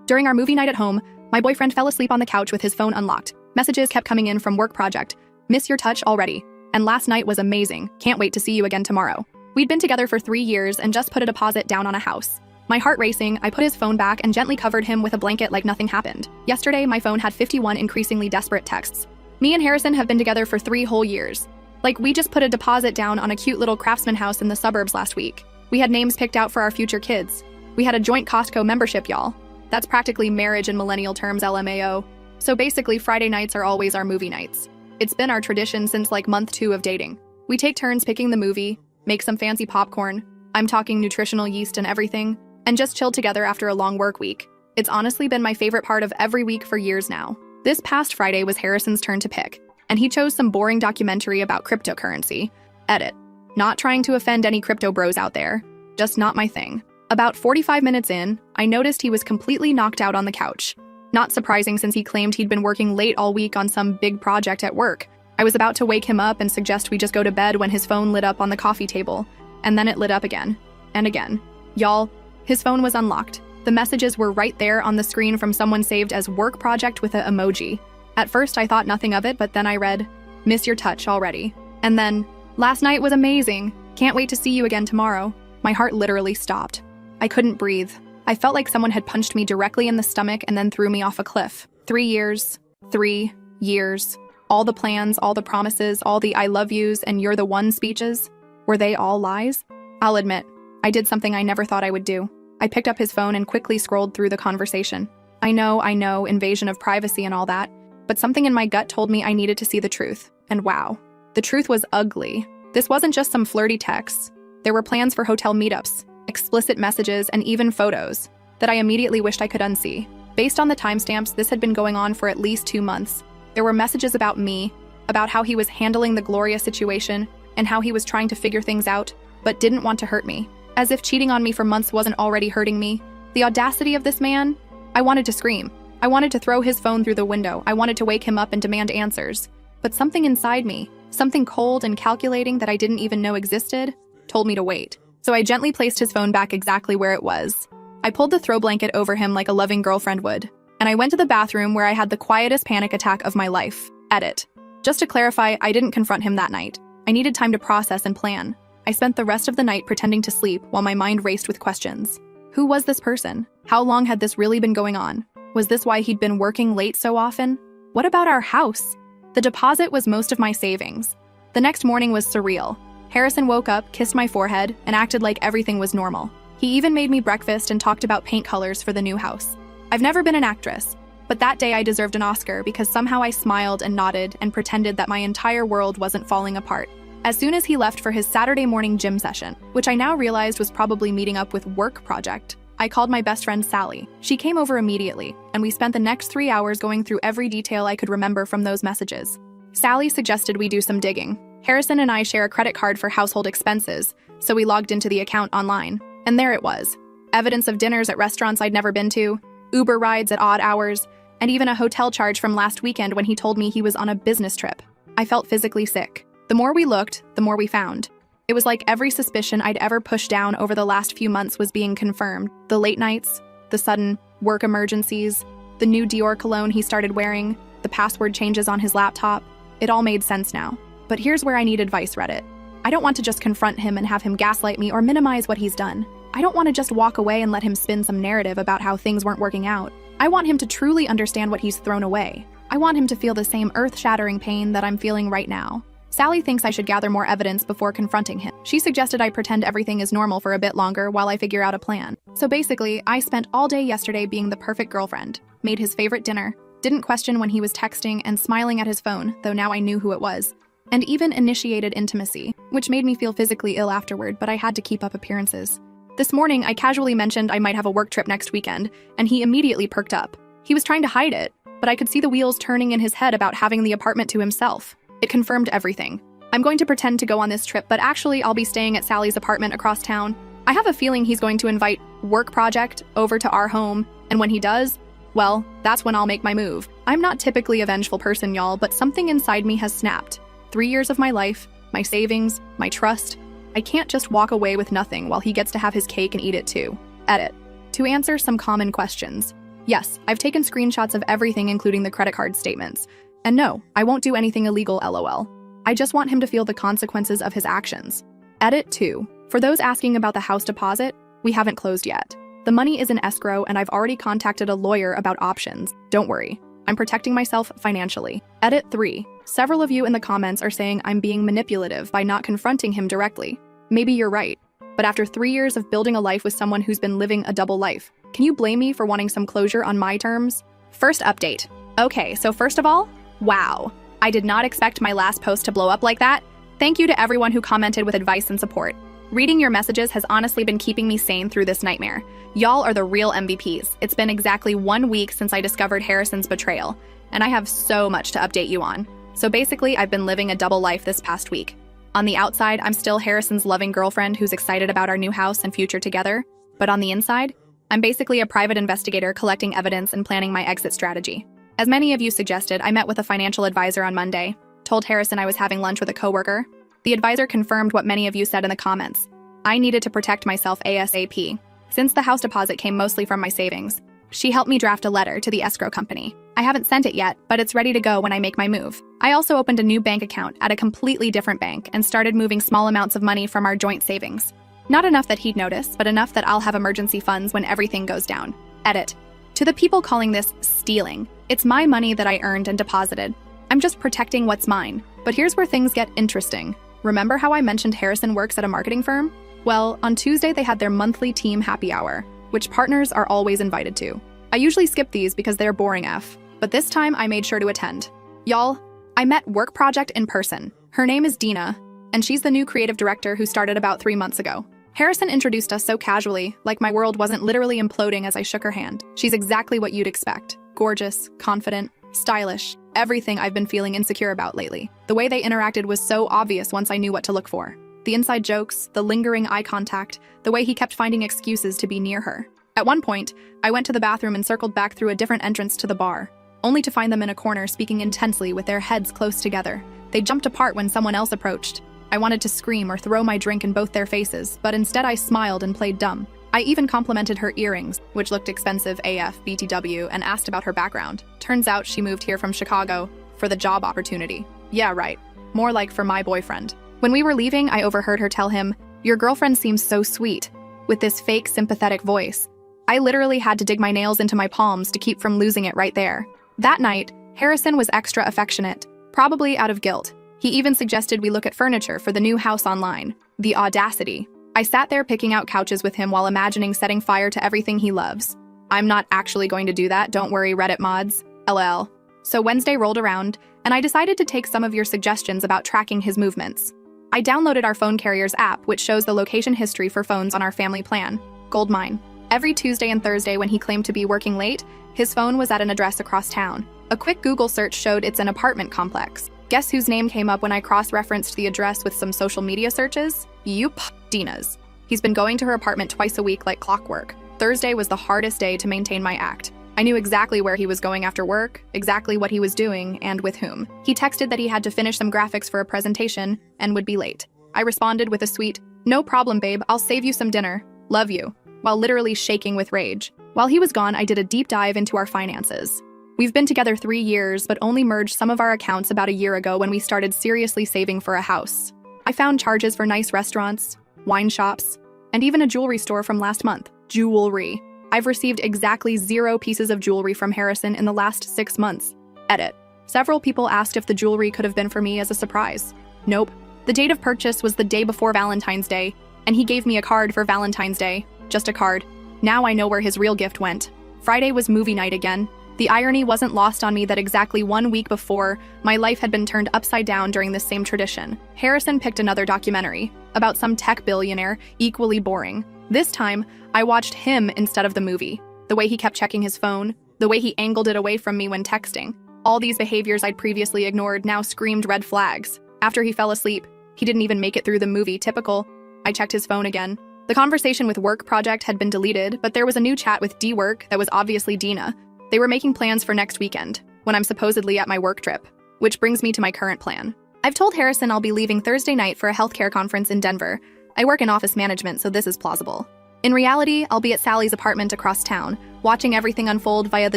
During our movie night at home, my boyfriend fell asleep on the couch with his phone unlocked. Messages kept coming in from work project. Miss your touch already. And last night was amazing. Can't wait to see you again tomorrow. We'd been together for 3 years and just put a deposit down on a house. My heart racing, I put his phone back and gently covered him with a blanket like nothing happened. Yesterday, my phone had 51 increasingly desperate texts. Me and Harrison have been together for 3 whole years. Like, we just put a deposit down on a cute little craftsman house in the suburbs last week. We had names picked out for our future kids. We had a joint Costco membership, y'all. That's practically marriage in millennial terms, LMAO. So basically, Friday nights are always our movie nights. It's been our tradition since like month 2 of dating. We take turns picking the movie, make some fancy popcorn, I'm talking nutritional yeast and everything, and just chill together after a long work week. It's honestly been my favorite part of every week for years now. This past Friday was Harrison's turn to pick, and he chose some boring documentary about cryptocurrency. Edit. Not trying to offend any crypto bros out there. Just not my thing. About 45 minutes in, I noticed he was completely knocked out on the couch. Not surprising since he claimed he'd been working late all week on some big project at work. I was about to wake him up and suggest we just go to bed when his phone lit up on the coffee table, and then it lit up again. And again. Y'all, his phone was unlocked. The messages were right there on the screen from someone saved as work project with an emoji. At first I thought nothing of it, but then I read, miss your touch already. And then, last night was amazing. Can't wait to see you again tomorrow. My heart literally stopped. I couldn't breathe. I felt like someone had punched me directly in the stomach and then threw me off a cliff. 3 years. 3 years. All the plans, all the promises, all the I love yous and you're the one speeches. Were they all lies? I'll admit, I did something I never thought I would do. I picked up his phone and quickly scrolled through the conversation. I know, invasion of privacy and all that, but something in my gut told me I needed to see the truth. And wow, the truth was ugly. This wasn't just some flirty texts. There were plans for hotel meetups, explicit messages, and even photos that I immediately wished I could unsee. Based on the timestamps, this had been going on for at least 2 months. There were messages about me, about how he was handling the Gloria situation, and how he was trying to figure things out, but didn't want to hurt me. As if cheating on me for months wasn't already hurting me. The audacity of this man? I wanted to scream. I wanted to throw his phone through the window. I wanted to wake him up and demand answers. But something inside me, something cold and calculating that I didn't even know existed, told me to wait. So I gently placed his phone back exactly where it was. I pulled the throw blanket over him like a loving girlfriend would. And I went to the bathroom where I had the quietest panic attack of my life. Edit. Just to clarify, I didn't confront him that night. I needed time to process and plan. I spent the rest of the night pretending to sleep while my mind raced with questions. Who was this person? How long had this really been going on? Was this why he'd been working late so often? What about our house? The deposit was most of my savings. The next morning was surreal. Harrison woke up, kissed my forehead, and acted like everything was normal. He even made me breakfast and talked about paint colors for the new house. I've never been an actress, but that day I deserved an Oscar because somehow I smiled and nodded and pretended that my entire world wasn't falling apart. As soon as he left for his Saturday morning gym session, which I now realized was probably meeting up with work project, I called my best friend Sally. She came over immediately, and we spent the next 3 hours going through every detail I could remember from those messages. Sally suggested we do some digging. Harrison and I share a credit card for household expenses, so we logged into the account online. And there it was. Evidence of dinners at restaurants I'd never been to, Uber rides at odd hours, and even a hotel charge from last weekend when he told me he was on a business trip. I felt physically sick. The more we looked, the more we found. It was like every suspicion I'd ever pushed down over the last few months was being confirmed. The late nights, the sudden work emergencies, the new Dior cologne he started wearing, the password changes on his laptop. It all made sense now. But here's where I need advice, Reddit. I don't want to just confront him and have him gaslight me or minimize what he's done. I don't want to just walk away and let him spin some narrative about how things weren't working out. I want him to truly understand what he's thrown away. I want him to feel the same earth-shattering pain that I'm feeling right now. Sally thinks I should gather more evidence before confronting him. She suggested I pretend everything is normal for a bit longer while I figure out a plan. So basically, I spent all day yesterday being the perfect girlfriend, made his favorite dinner, didn't question when he was texting and smiling at his phone, though now I knew who it was, and even initiated intimacy, which made me feel physically ill afterward, but I had to keep up appearances. This morning, I casually mentioned I might have a work trip next weekend, and he immediately perked up. He was trying to hide it, but I could see the wheels turning in his head about having the apartment to himself. It confirmed everything. I'm going to pretend to go on this trip, but actually I'll be staying at Sally's apartment across town. I have a feeling he's going to invite work project over to our home, and when he does, well, that's when I'll make my move. I'm not typically a vengeful person, y'all, but something inside me has snapped. 3 years of my life, my savings, my trust. I can't just walk away with nothing while he gets to have his cake and eat it too. Edit. To answer some common questions. Yes, I've taken screenshots of everything, including the credit card statements. And no, I won't do anything illegal, lol. I just want him to feel the consequences of his actions. Edit 2. For those asking about the house deposit, we haven't closed yet. The money is in escrow and I've already contacted a lawyer about options. Don't worry, I'm protecting myself financially. Edit 3. Several of you in the comments are saying I'm being manipulative by not confronting him directly. Maybe you're right, but after 3 years of building a life with someone who's been living a double life, can you blame me for wanting some closure on my terms? First update. Okay, so first of all, wow. I did not expect my last post to blow up like that. Thank you to everyone who commented with advice and support. Reading your messages has honestly been keeping me sane through this nightmare. Y'all are the real MVPs. It's been exactly 1 week since I discovered Harrison's betrayal, and I have so much to update you on. So basically, I've been living a double life this past week. On the outside, I'm still Harrison's loving girlfriend who's excited about our new house and future together. But on the inside, I'm basically a private investigator collecting evidence and planning my exit strategy. As many of you suggested, I met with a financial advisor on Monday, told Harrison I was having lunch with a coworker. The advisor confirmed what many of you said in the comments. I needed to protect myself ASAP. Since the house deposit came mostly from my savings, she helped me draft a letter to the escrow company. I haven't sent it yet, but it's ready to go when I make my move. I also opened a new bank account at a completely different bank and started moving small amounts of money from our joint savings. Not enough that he'd notice, but enough that I'll have emergency funds when everything goes down. Edit. To the people calling this stealing, it's my money that I earned and deposited. I'm just protecting what's mine. But here's where things get interesting. Remember how I mentioned Harrison works at a marketing firm? Well, on Tuesday they had their monthly team happy hour, which partners are always invited to. I usually skip these because they're boring F, but this time I made sure to attend. Y'all, I met Work Project in person. Her name is Dina, and she's the new creative director who started about 3 months ago. Harrison introduced us so casually, like my world wasn't literally imploding as I shook her hand. She's exactly what you'd expect. Gorgeous, confident, stylish, everything I've been feeling insecure about lately. The way they interacted was so obvious once I knew what to look for. The inside jokes, the lingering eye contact, the way he kept finding excuses to be near her. At one point, I went to the bathroom and circled back through a different entrance to the bar, only to find them in a corner speaking intensely with their heads close together. They jumped apart when someone else approached. I wanted to scream or throw my drink in both their faces, but instead I smiled and played dumb. I even complimented her earrings, which looked expensive AF BTW, and asked about her background. Turns out she moved here from Chicago for the job opportunity. Yeah, right. More like for my boyfriend. When we were leaving, I overheard her tell him, "Your girlfriend seems so sweet," with this fake sympathetic voice. I literally had to dig my nails into my palms to keep from losing it right there. That night, Harrison was extra affectionate, probably out of guilt. He even suggested we look at furniture for the new house online. The audacity. I sat there picking out couches with him while imagining setting fire to everything he loves. I'm not actually going to do that, don't worry, Reddit mods. LL. So Wednesday rolled around, and I decided to take some of your suggestions about tracking his movements. I downloaded our phone carrier's app, which shows the location history for phones on our family plan. Goldmine. Every Tuesday and Thursday when he claimed to be working late, his phone was at an address across town. A quick Google search showed it's an apartment complex. Guess whose name came up when I cross-referenced the address with some social media searches? Yup, Dina's. He's been going to her apartment twice a week like clockwork. Thursday was the hardest day to maintain my act. I knew exactly where he was going after work, exactly what he was doing, and with whom. He texted that he had to finish some graphics for a presentation and would be late. I responded with a sweet, "No problem, babe, I'll save you some dinner. Love you," while literally shaking with rage. While he was gone, I did a deep dive into our finances. We've been together 3 years, but only merged some of our accounts about a year ago when we started seriously saving for a house. I found charges for nice restaurants, wine shops, and even a jewelry store from last month. Jewelry. I've received exactly 0 pieces of jewelry from Harrison in the last 6 months. Edit. Several people asked if the jewelry could have been for me as a surprise. Nope. The date of purchase was the day before Valentine's Day, and he gave me a card for Valentine's Day. Just a card. Now I know where his real gift went. Friday was movie night again. The irony wasn't lost on me that exactly 1 week before, my life had been turned upside down during this same tradition. Harrison picked another documentary, about some tech billionaire, equally boring. This time, I watched him instead of the movie. The way he kept checking his phone, the way he angled it away from me when texting. All these behaviors I'd previously ignored now screamed red flags. After he fell asleep, he didn't even make it through the movie, typical. I checked his phone again. The conversation with Work Project had been deleted, but there was a new chat with D-Work that was obviously Dina. They were making plans for next weekend, when I'm supposedly at my work trip. Which brings me to my current plan. I've told Harrison I'll be leaving Thursday night for a healthcare conference in Denver. I work in office management, so this is plausible. In reality, I'll be at Sally's apartment across town. watching everything unfold via the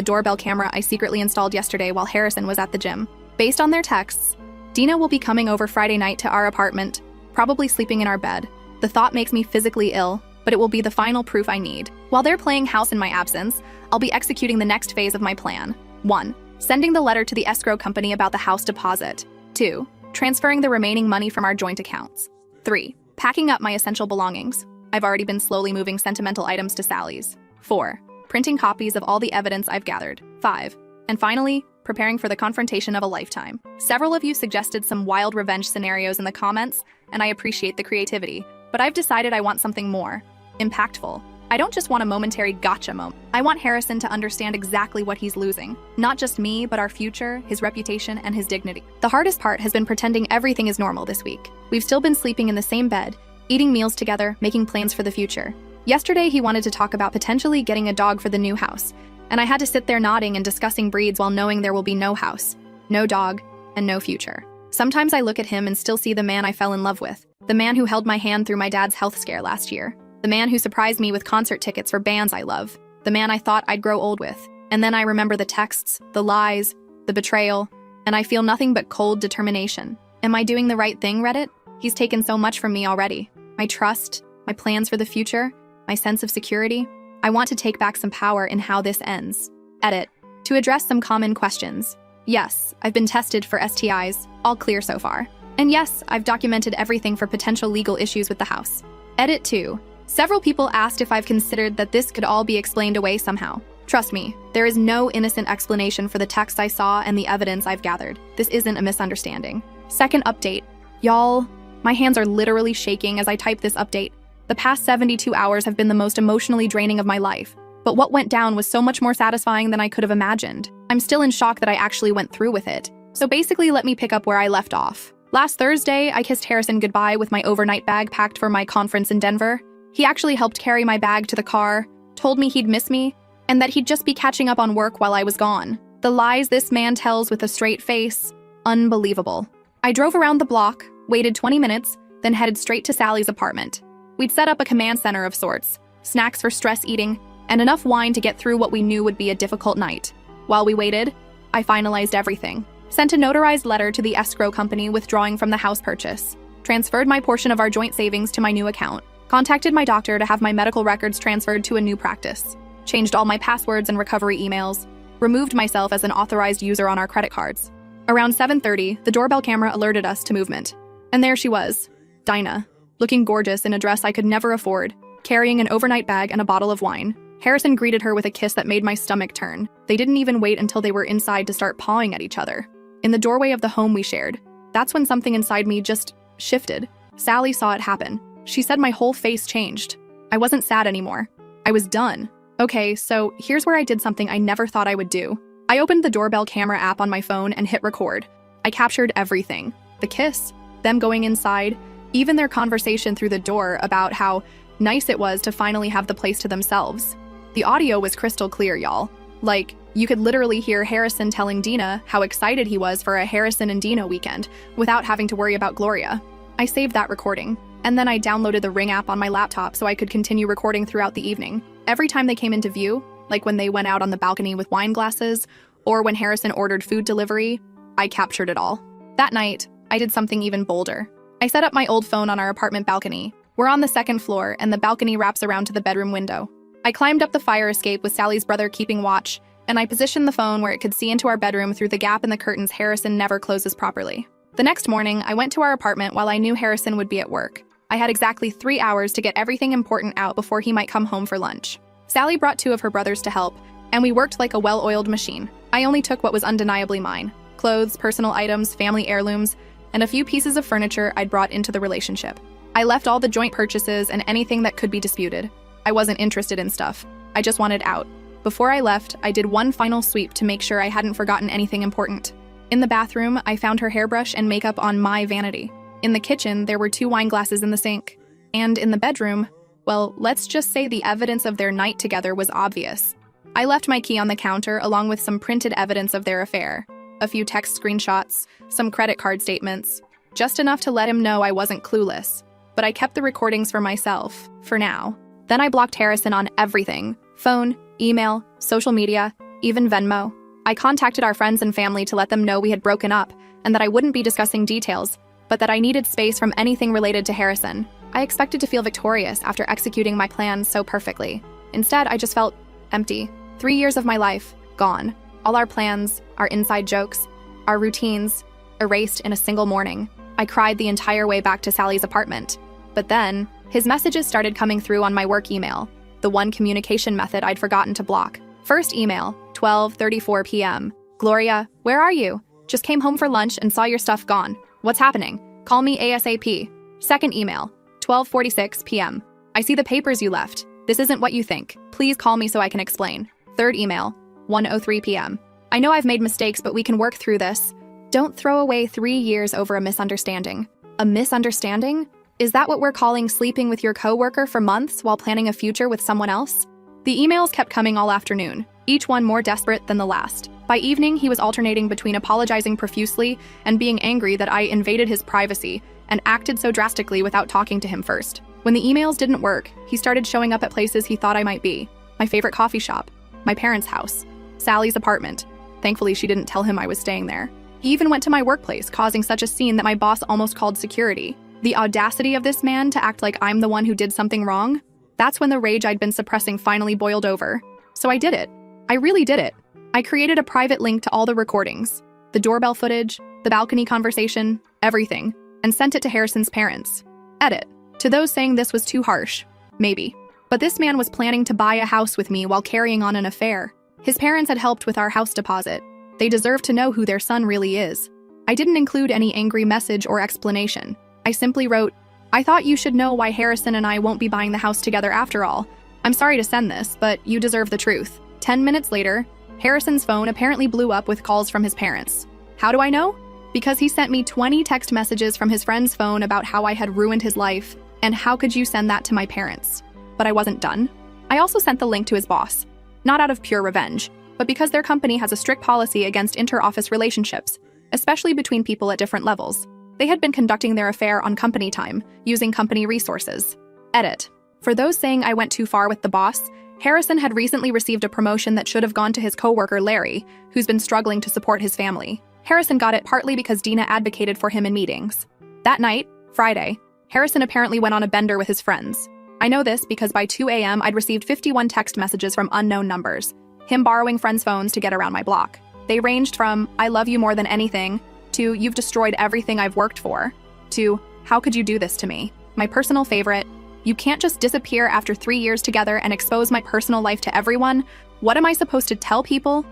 doorbell camera I secretly installed yesterday while Harrison was at the gym. Based on their texts, Dina will be coming over Friday night to our apartment, probably sleeping in our bed. The thought makes me physically ill, but it will be the final proof I need. While they're playing house in my absence, I'll be executing the next phase of my plan. 1. Sending the letter to the escrow company about the house deposit. 2. Transferring the remaining money from our joint accounts. 3. Packing up my essential belongings. I've already been slowly moving sentimental items to Sally's. 4. Printing copies of all the evidence I've gathered. 5. And finally, preparing for the confrontation of a lifetime. Several of you suggested some wild revenge scenarios in the comments, and I appreciate the creativity, but I've decided I want something more impactful. I don't just want a momentary gotcha moment. I want Harrison to understand exactly what he's losing. Not just me, but our future, his reputation, and his dignity. The hardest part has been pretending everything is normal this week. We've still been sleeping in the same bed, eating meals together, making plans for the future. Yesterday, he wanted to talk about potentially getting a dog for the new house, and I had to sit there nodding and discussing breeds while knowing there will be no house, no dog, and no future. Sometimes I look at him and still see the man I fell in love with, the man who held my hand through my dad's health scare last year, the man who surprised me with concert tickets for bands I love, the man I thought I'd grow old with. And then I remember the texts, the lies, the betrayal, and I feel nothing but cold determination. Am I doing the right thing, Reddit? He's taken so much from me already. My trust, my plans for the future, my sense of security. I want to take back some power in how this ends. Edit. To address some common questions. Yes, I've been tested for STIs, all clear so far. And yes, I've documented everything for potential legal issues with the house. Edit 2. Several people asked if I've considered that this could all be explained away somehow. Trust me, there is no innocent explanation for the text I saw and the evidence I've gathered. This isn't a misunderstanding. Second update. Y'all, my hands are literally shaking as I type this update. The past 72 hours have been the most emotionally draining of my life. But what went down was so much more satisfying than I could have imagined. I'm still in shock that I actually went through with it. So basically, let me pick up where I left off. Last Thursday, I kissed Harrison goodbye with my overnight bag packed for my conference in Denver. He actually helped carry my bag to the car, told me he'd miss me, and that he'd just be catching up on work while I was gone. The lies this man tells with a straight face, unbelievable. I drove around the block, waited 20 minutes, then headed straight to Sally's apartment. We'd set up a command center of sorts, snacks for stress eating, and enough wine to get through what we knew would be a difficult night. While we waited, I finalized everything. Sent a notarized letter to the escrow company withdrawing from the house purchase. Transferred my portion of our joint savings to my new account. Contacted my doctor to have my medical records transferred to a new practice. Changed all my passwords and recovery emails. Removed myself as an authorized user on our credit cards. Around 7:30, the doorbell camera alerted us to movement. And there she was, Dinah, looking gorgeous in a dress I could never afford, carrying an overnight bag and a bottle of wine. Harrison greeted her with a kiss that made my stomach turn. They didn't even wait until they were inside to start pawing at each other. In the doorway of the home we shared, that's when something inside me just shifted. Sally saw it happen. She said my whole face changed. I wasn't sad anymore. I was done. Okay, so here's where I did something I never thought I would do. I opened the doorbell camera app on my phone and hit record. I captured everything. The kiss, them going inside, even their conversation through the door about how nice it was to finally have the place to themselves. The audio was crystal clear, y'all. Like, you could literally hear Harrison telling Dina how excited he was for a Harrison and Dina weekend without having to worry about Gloria. I saved that recording, and then I downloaded the Ring app on my laptop so I could continue recording throughout the evening. Every time they came into view, like when they went out on the balcony with wine glasses, or when Harrison ordered food delivery, I captured it all. That night, I did something even bolder. I set up my old phone on our apartment balcony. We're on the second floor, and the balcony wraps around to the bedroom window. I climbed up the fire escape with Sally's brother keeping watch, and I positioned the phone where it could see into our bedroom through the gap in the curtains Harrison never closes properly. The next morning, I went to our apartment while I knew Harrison would be at work. I had exactly 3 hours to get everything important out before he might come home for lunch. Sally brought 2 of her brothers to help, and we worked like a well-oiled machine. I only took what was undeniably mine: clothes, personal items, family heirlooms, and a few pieces of furniture I'd brought into the relationship. I left all the joint purchases and anything that could be disputed. I wasn't interested in stuff. I just wanted out. Before I left, I did one final sweep to make sure I hadn't forgotten anything important. In the bathroom, I found her hairbrush and makeup on my vanity. In the kitchen, there were 2 wine glasses in the sink. And in the bedroom, well, let's just say the evidence of their night together was obvious. I left my key on the counter along with some printed evidence of their affair. A few text screenshots, some credit card statements, just enough to let him know I wasn't clueless. But I kept the recordings for myself, for now. Then I blocked Harrison on everything: phone, email, social media, even Venmo. I contacted our friends and family to let them know we had broken up and that I wouldn't be discussing details, but that I needed space from anything related to Harrison. I expected to feel victorious after executing my plans so perfectly. Instead, I just felt empty. 3 years of my life, gone. All our plans, our inside jokes, our routines, erased in a single morning. I cried the entire way back to Sally's apartment. But then, his messages started coming through on my work email, the one communication method I'd forgotten to block. First email, 12:34 p.m. Gloria, where are you? Just came home for lunch and saw your stuff gone. What's happening? Call me ASAP. Second email, 12:46 p.m. I see the papers you left. This isn't what you think. Please call me so I can explain. Third email, 1:03 p.m. I know I've made mistakes, but we can work through this. Don't throw away 3 years over a misunderstanding. A misunderstanding? Is that what we're calling sleeping with your coworker for months while planning a future with someone else? The emails kept coming all afternoon, each one more desperate than the last. By evening, he was alternating between apologizing profusely and being angry that I invaded his privacy and acted so drastically without talking to him first. When the emails didn't work, he started showing up at places he thought I might be. My favorite coffee shop, my parents' house, Sally's apartment. Thankfully, she didn't tell him I was staying there. He even went to my workplace, causing such a scene that my boss almost called security. The audacity of this man to act like I'm the one who did something wrong? That's when the rage I'd been suppressing finally boiled over. So I did it. I really did it. I created a private link to all the recordings, the doorbell footage, the balcony conversation, everything, and sent it to Harrison's parents. Edit. To those saying this was too harsh, maybe. But this man was planning to buy a house with me while carrying on an affair. His parents had helped with our house deposit. They deserve to know who their son really is. I didn't include any angry message or explanation. I simply wrote, I thought you should know why Harrison and I won't be buying the house together after all. I'm sorry to send this, but you deserve the truth. 10 minutes later, Harrison's phone apparently blew up with calls from his parents. How do I know? Because he sent me 20 text messages from his friend's phone about how I had ruined his life, and how could you send that to my parents? But I wasn't done. I also sent the link to his boss, not out of pure revenge, but because their company has a strict policy against inter-office relationships, especially between people at different levels. They had been conducting their affair on company time, using company resources. Edit. For those saying I went too far with the boss, Harrison had recently received a promotion that should have gone to his coworker Larry, who's been struggling to support his family. Harrison got it partly because Dina advocated for him in meetings. That night, Friday, Harrison apparently went on a bender with his friends. I know this because by 2 a.m. I'd received 51 text messages from unknown numbers, him borrowing friends' phones to get around my block. They ranged from, I love you more than anything, to, you've destroyed everything I've worked for, to, how could you do this to me? My personal favorite, you can't just disappear after 3 years together and expose my personal life to everyone. What am I supposed to tell people?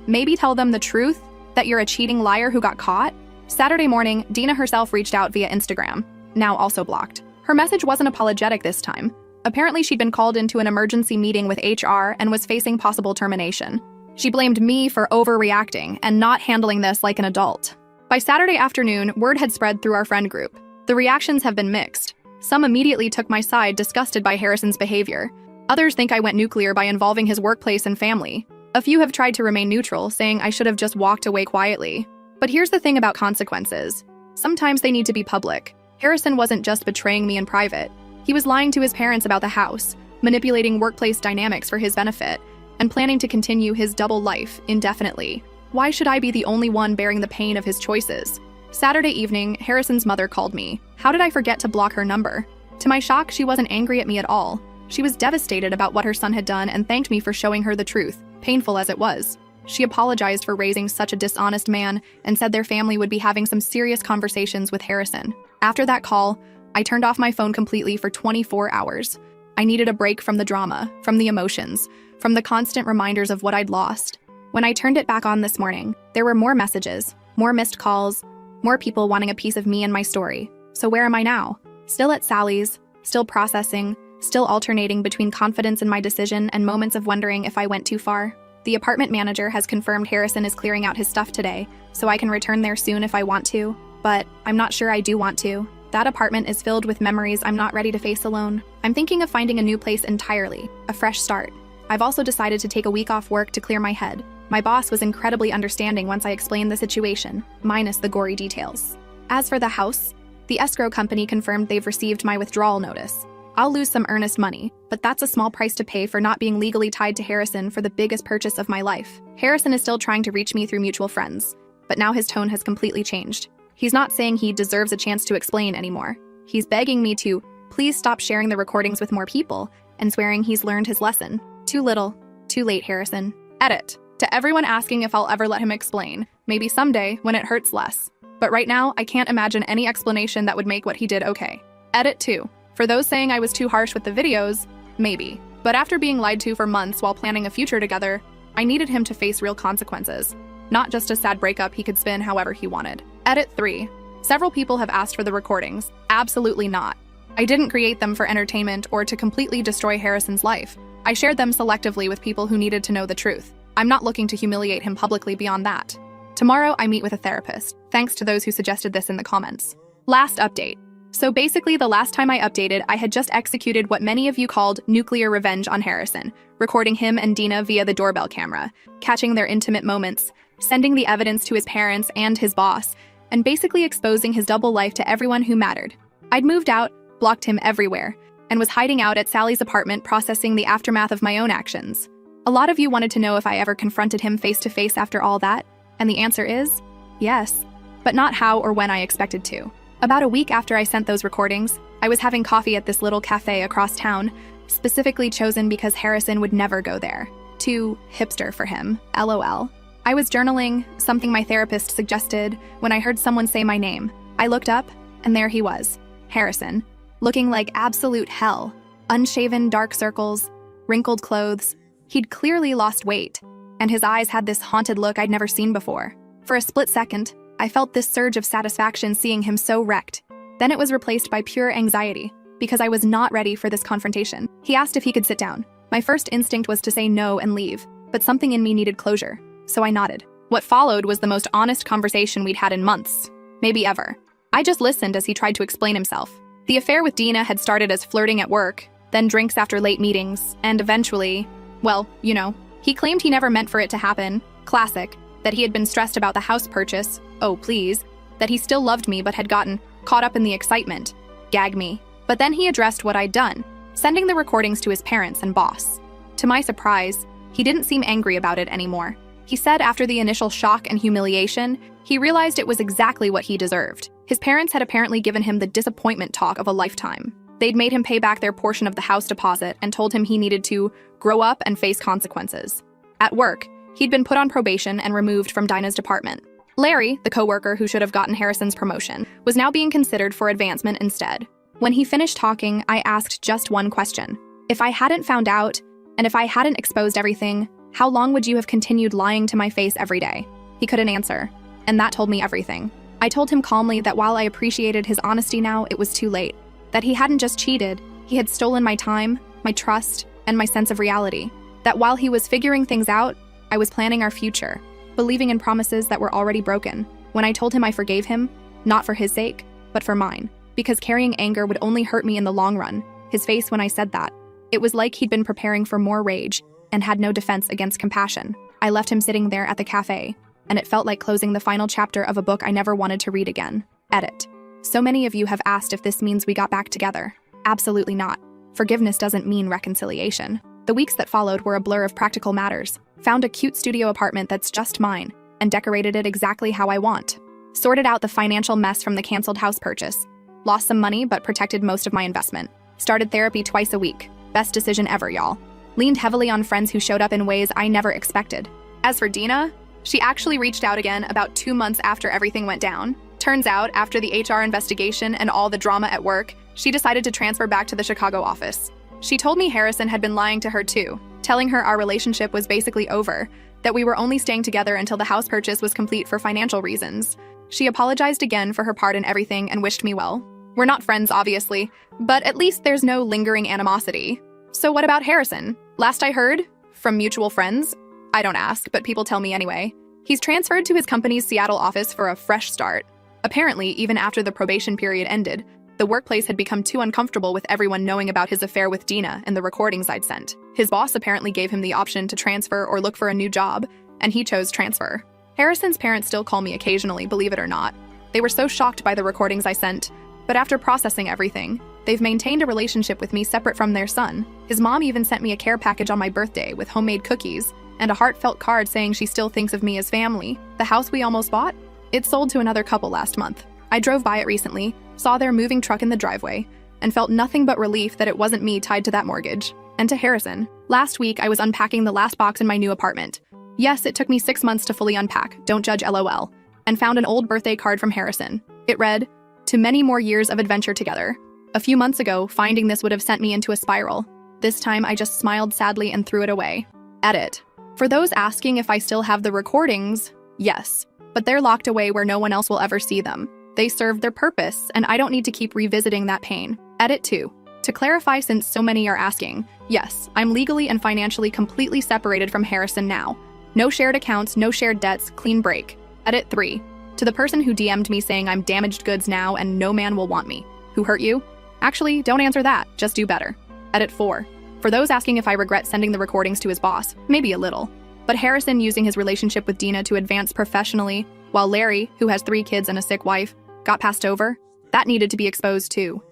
Maybe tell them the truth, that you're a cheating liar who got caught? Saturday morning, Dina herself reached out via Instagram, now also blocked. Her message wasn't apologetic this time. Apparently she'd been called into an emergency meeting with HR and was facing possible termination. She blamed me for overreacting and not handling this like an adult. By Saturday afternoon, word had spread through our friend group. The reactions have been mixed. Some immediately took my side, disgusted by Harrison's behavior. Others think I went nuclear by involving his workplace and family. A few have tried to remain neutral, saying I should have just walked away quietly. But here's the thing about consequences. Sometimes they need to be public. Harrison wasn't just betraying me in private. He was lying to his parents about the house, manipulating workplace dynamics for his benefit, and planning to continue his double life indefinitely. Why should I be the only one bearing the pain of his choices? Saturday evening, Harrison's mother called me. How did I forget to block her number? To my shock, she wasn't angry at me at all. She was devastated about what her son had done and thanked me for showing her the truth, painful as it was. She apologized for raising such a dishonest man and said their family would be having some serious conversations with Harrison. After that call, I turned off my phone completely for 24 hours. I needed a break from the drama, from the emotions, from the constant reminders of what I'd lost. When I turned it back on this morning, there were more messages, more missed calls, more people wanting a piece of me and my story. So where am I now? Still at Sally's, still processing, still alternating between confidence in my decision and moments of wondering if I went too far. The apartment manager has confirmed Harrison is clearing out his stuff today, so I can return there soon if I want to, but I'm not sure I do want to. That apartment is filled with memories I'm not ready to face alone. I'm thinking of finding a new place entirely, a fresh start. I've also decided to take a week off work to clear my head. My boss was incredibly understanding once I explained the situation, minus the gory details. As for the house, the escrow company confirmed they've received my withdrawal notice. I'll lose some earnest money, but that's a small price to pay for not being legally tied to Harrison for the biggest purchase of my life. Harrison is still trying to reach me through mutual friends, but now his tone has completely changed. He's not saying he deserves a chance to explain anymore. He's begging me to please stop sharing the recordings with more people and swearing he's learned his lesson. Too little, too late, Harrison. Edit. To everyone asking if I'll ever let him explain, maybe someday when it hurts less. But right now, I can't imagine any explanation that would make what he did okay. Edit 2. For those saying I was too harsh with the videos, maybe. But after being lied to for months while planning a future together, I needed him to face real consequences, not just a sad breakup he could spin however he wanted. Edit 3. Several people have asked for the recordings. Absolutely not. I didn't create them for entertainment or to completely destroy Harrison's life. I shared them selectively with people who needed to know the truth. I'm not looking to humiliate him publicly beyond that. Tomorrow, I meet with a therapist, thanks to those who suggested this in the comments. Last update. So basically, the last time I updated, I had just executed what many of you called nuclear revenge on Harrison, recording him and Dina via the doorbell camera, catching their intimate moments, sending the evidence to his parents and his boss, and basically exposing his double life to everyone who mattered. I'd moved out, blocked him everywhere, and was hiding out at Sally's apartment processing the aftermath of my own actions. A lot of you wanted to know if I ever confronted him face-to-face after all that, and the answer is yes, but not how or when I expected to. About a week after I sent those recordings, I was having coffee at this little cafe across town, specifically chosen because Harrison would never go there. Too hipster for him, LOL. I was journaling, something my therapist suggested, when I heard someone say my name. I looked up, and there he was, Harrison, looking like absolute hell. Unshaven, dark circles, wrinkled clothes. He'd clearly lost weight, and his eyes had this haunted look I'd never seen before. For a split second, I felt this surge of satisfaction seeing him so wrecked. Then it was replaced by pure anxiety, because I was not ready for this confrontation. He asked if he could sit down. My first instinct was to say no and leave, but something in me needed closure, so I nodded. What followed was the most honest conversation we'd had in months, maybe ever. I just listened as he tried to explain himself. The affair with Dina had started as flirting at work, then drinks after late meetings, and eventually, well, you know, he claimed he never meant for it to happen, classic, that he had been stressed about the house purchase, oh please, that he still loved me but had gotten caught up in the excitement, gag me. But then he addressed what I'd done, sending the recordings to his parents and boss. To my surprise, he didn't seem angry about it anymore. He said after the initial shock and humiliation, he realized it was exactly what he deserved. His parents had apparently given him the disappointment talk of a lifetime. They'd made him pay back their portion of the house deposit and told him he needed to grow up and face consequences. At work, he'd been put on probation and removed from Dinah's department. Larry, the coworker who should have gotten Harrison's promotion, was now being considered for advancement instead. When he finished talking, I asked just one question. If I hadn't found out, and if I hadn't exposed everything, how long would you have continued lying to my face every day? He couldn't answer, and that told me everything. I told him calmly that while I appreciated his honesty now, it was too late. That he hadn't just cheated, he had stolen my time, my trust, and my sense of reality. That while he was figuring things out, I was planning our future, believing in promises that were already broken. When I told him I forgave him, not for his sake, but for mine, because carrying anger would only hurt me in the long run, his face when I said that. It was like he'd been preparing for more rage and had no defense against compassion. I left him sitting there at the cafe, and it felt like closing the final chapter of a book I never wanted to read again. Edit. So many of you have asked if this means we got back together. Absolutely not. Forgiveness doesn't mean reconciliation. The weeks that followed were a blur of practical matters. Found a cute studio apartment that's just mine, and decorated it exactly how I want. Sorted out the financial mess from the canceled house purchase. Lost some money, but protected most of my investment. Started therapy twice a week. Best decision ever, y'all. Leaned heavily on friends who showed up in ways I never expected. As for Dina, she actually reached out again about 2 months after everything went down. Turns out, after the HR investigation and all the drama at work, she decided to transfer back to the Chicago office. She told me Harrison had been lying to her too, telling her our relationship was basically over, that we were only staying together until the house purchase was complete for financial reasons. She apologized again for her part in everything and wished me well. We're not friends, obviously, but at least there's no lingering animosity. So what about Harrison? Last I heard, from mutual friends, I don't ask, but people tell me anyway, he's transferred to his company's Seattle office for a fresh start. Apparently, even after the probation period ended, the workplace had become too uncomfortable with everyone knowing about his affair with Dina and the recordings I'd sent. His boss apparently gave him the option to transfer or look for a new job, and he chose transfer. Harrison's parents still call me occasionally, believe it or not. They were so shocked by the recordings I sent, but after processing everything, They've maintained a relationship with me separate from their son. His mom even sent me a care package on my birthday with homemade cookies and a heartfelt card saying she still thinks of me as family. The house we almost bought? It sold to another couple last month. I drove by it recently, saw their moving truck in the driveway, and felt nothing but relief that it wasn't me tied to that mortgage. And to Harrison, last week I was unpacking the last box in my new apartment. Yes, it took me 6 months to fully unpack, don't judge LOL, and found an old birthday card from Harrison. It read, "To many more years of adventure together." A few months ago, finding this would have sent me into a spiral. This time I just smiled sadly and threw it away. Edit. For those asking if I still have the recordings, yes, but they're locked away where no one else will ever see them. They served their purpose, and I don't need to keep revisiting that pain. Edit 2. To clarify, since so many are asking, yes, I'm legally and financially completely separated from Harrison now. No shared accounts, no shared debts, clean break. Edit 3. To the person who DM'd me saying I'm damaged goods now and no man will want me. Who hurt you? Actually, don't answer that, just do better. Edit 4. For those asking if I regret sending the recordings to his boss, maybe a little. But Harrison using his relationship with Dina to advance professionally, while Larry, who has 3 kids and a sick wife, got passed over, that needed to be exposed too.